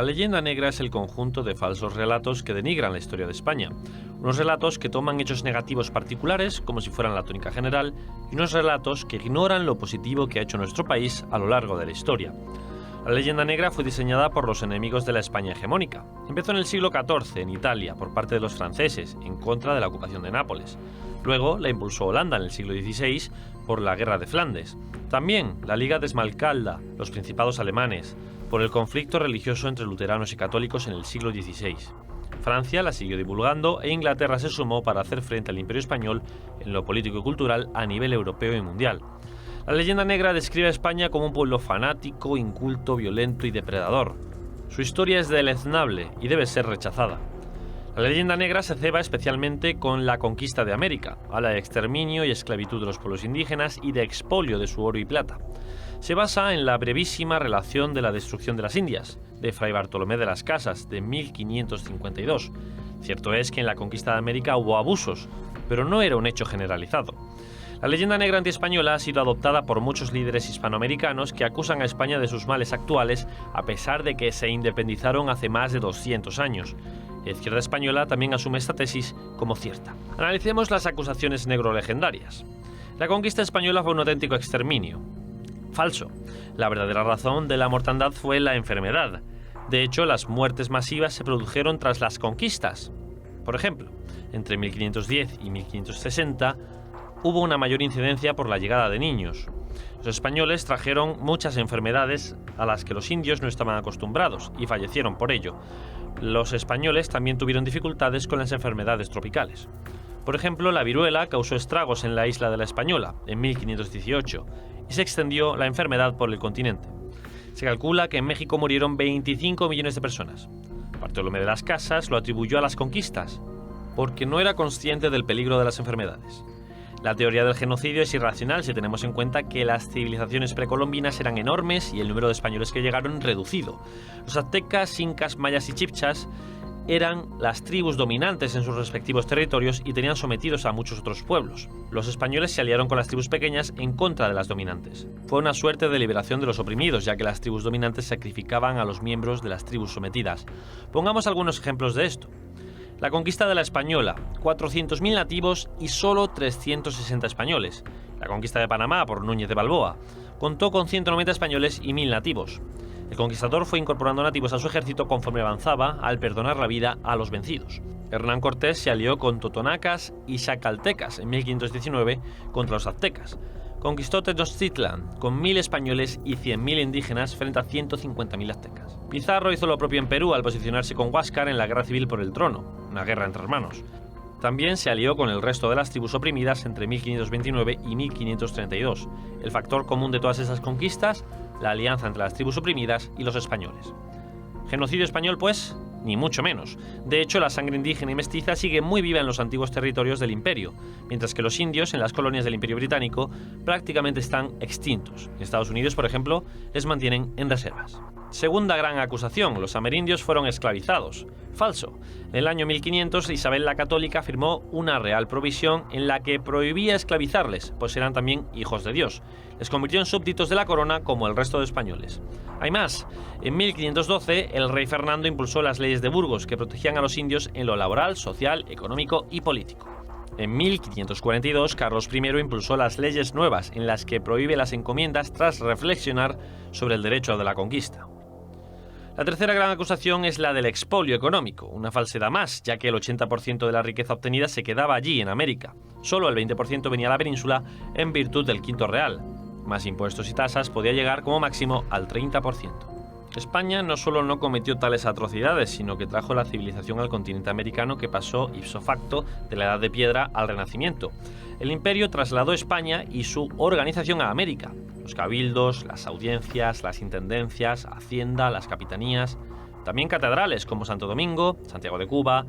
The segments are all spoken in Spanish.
La leyenda negra es el conjunto de falsos relatos que denigran la historia de España. Unos relatos que toman hechos negativos particulares como si fueran la tónica general y unos relatos que ignoran lo positivo que ha hecho nuestro país a lo largo de la historia. La leyenda negra fue diseñada por los enemigos de la España hegemónica. Empezó en el siglo XIV en Italia por parte de los franceses en contra de la ocupación de Nápoles. Luego la impulsó Holanda en el siglo XVI por la Guerra de Flandes. También la Liga de Esmalcalda, los principados alemanes, por el conflicto religioso entre luteranos y católicos en el siglo XVI. Francia la siguió divulgando e Inglaterra se sumó para hacer frente al Imperio Español en lo político y cultural a nivel europeo y mundial. La leyenda negra describe a España como un pueblo fanático, inculto, violento y depredador. Su historia es deleznable y debe ser rechazada. La leyenda negra se ceba especialmente con la conquista de América, habla de exterminio y esclavitud de los pueblos indígenas y de expolio de su oro y plata. Se basa en la brevísima relación de la destrucción de las Indias, de Fray Bartolomé de las Casas, de 1552. Cierto es que en la conquista de América hubo abusos, pero no era un hecho generalizado. La leyenda negra antiespañola ha sido adoptada por muchos líderes hispanoamericanos que acusan a España de sus males actuales a pesar de que se independizaron hace más de 200 años. La izquierda española también asume esta tesis como cierta. Analicemos las acusaciones negrolegendarias. La conquista española fue un auténtico exterminio. Falso. La verdadera razón de la mortandad fue la enfermedad. De hecho, las muertes masivas se produjeron tras las conquistas. Por ejemplo, entre 1510 y 1560 hubo una mayor incidencia por la llegada de niños. Los españoles trajeron muchas enfermedades a las que los indios no estaban acostumbrados y fallecieron por ello. Los españoles también tuvieron dificultades con las enfermedades tropicales. Por ejemplo, la viruela causó estragos en la isla de la Española en 1518 y se extendió la enfermedad por el continente. Se calcula que en México murieron 25 millones de personas. Bartolomé de las Casas lo atribuyó a las conquistas, porque no era consciente del peligro de las enfermedades. La teoría del genocidio es irracional si tenemos en cuenta que las civilizaciones precolombinas eran enormes y el número de españoles que llegaron reducido. Los aztecas, incas, mayas y chibchas eran las tribus dominantes en sus respectivos territorios y tenían sometidos a muchos otros pueblos. Los españoles se aliaron con las tribus pequeñas en contra de las dominantes. Fue una suerte de liberación de los oprimidos, ya que las tribus dominantes sacrificaban a los miembros de las tribus sometidas. Pongamos algunos ejemplos de esto. La conquista de la Española, 400.000 nativos y solo 360 españoles. La conquista de Panamá por Núñez de Balboa contó con 190 españoles y 1.000 nativos. El conquistador fue incorporando nativos a su ejército conforme avanzaba al perdonar la vida a los vencidos. Hernán Cortés se alió con totonacas y xacaltecas en 1519 contra los aztecas. Conquistó Tenochtitlan con 1.000 españoles y 100.000 indígenas frente a 150.000 aztecas. Pizarro hizo lo propio en Perú al posicionarse con Huáscar en la guerra civil por el trono, una guerra entre hermanos. También se alió con el resto de las tribus oprimidas entre 1529 y 1532. El factor común de todas esas conquistas, la alianza entre las tribus oprimidas y los españoles. ¿Genocidio español, pues? Ni mucho menos. De hecho, la sangre indígena y mestiza sigue muy viva en los antiguos territorios del imperio, mientras que los indios en las colonias del Imperio Británico prácticamente están extintos. En Estados Unidos, por ejemplo, les mantienen en reservas. Segunda gran acusación, los amerindios fueron esclavizados. Falso. En el año 1500, Isabel la Católica firmó una real provisión en la que prohibía esclavizarles, pues eran también hijos de Dios. Les convirtió en súbditos de la corona como el resto de españoles. Hay más. En 1512, el rey Fernando impulsó las leyes de Burgos que protegían a los indios en lo laboral, social, económico y político. En 1542, Carlos I impulsó las leyes nuevas en las que prohíbe las encomiendas tras reflexionar sobre el derecho de la conquista. La tercera gran acusación es la del expolio económico, una falsedad más, ya que el 80% de la riqueza obtenida se quedaba allí, en América. Solo el 20% venía a la península en virtud del Quinto Real. Más impuestos y tasas podía llegar como máximo al 30%. España no solo no cometió tales atrocidades, sino que trajo la civilización al continente americano que pasó ipso facto de la Edad de Piedra al Renacimiento. El imperio trasladó España y su organización a América. Los cabildos, las audiencias, las intendencias, Hacienda, las capitanías, también catedrales como Santo Domingo, Santiago de Cuba,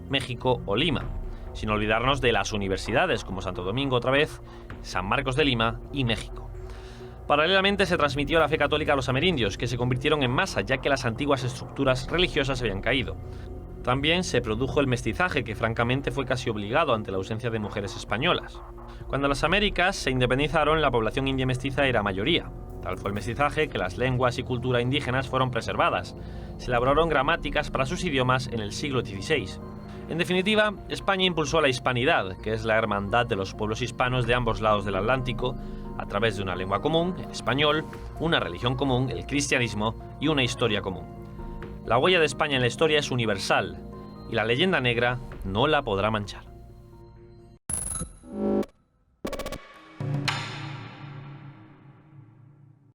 México o Lima. Sin olvidarnos de las universidades como Santo Domingo otra vez, San Marcos de Lima y México. Paralelamente se transmitió la fe católica a los amerindios, que se convirtieron en masa ya que las antiguas estructuras religiosas habían caído. También se produjo el mestizaje, que francamente fue casi obligado ante la ausencia de mujeres españolas. Cuando las Américas se independizaron, la población india mestiza era mayoría. Tal fue el mestizaje que las lenguas y cultura indígenas fueron preservadas. Se elaboraron gramáticas para sus idiomas en el siglo XVI. En definitiva, España impulsó la hispanidad, que es la hermandad de los pueblos hispanos de ambos lados del Atlántico, a través de una lengua común, el español, una religión común, el cristianismo, y una historia común. La huella de España en la historia es universal, y la leyenda negra no la podrá manchar.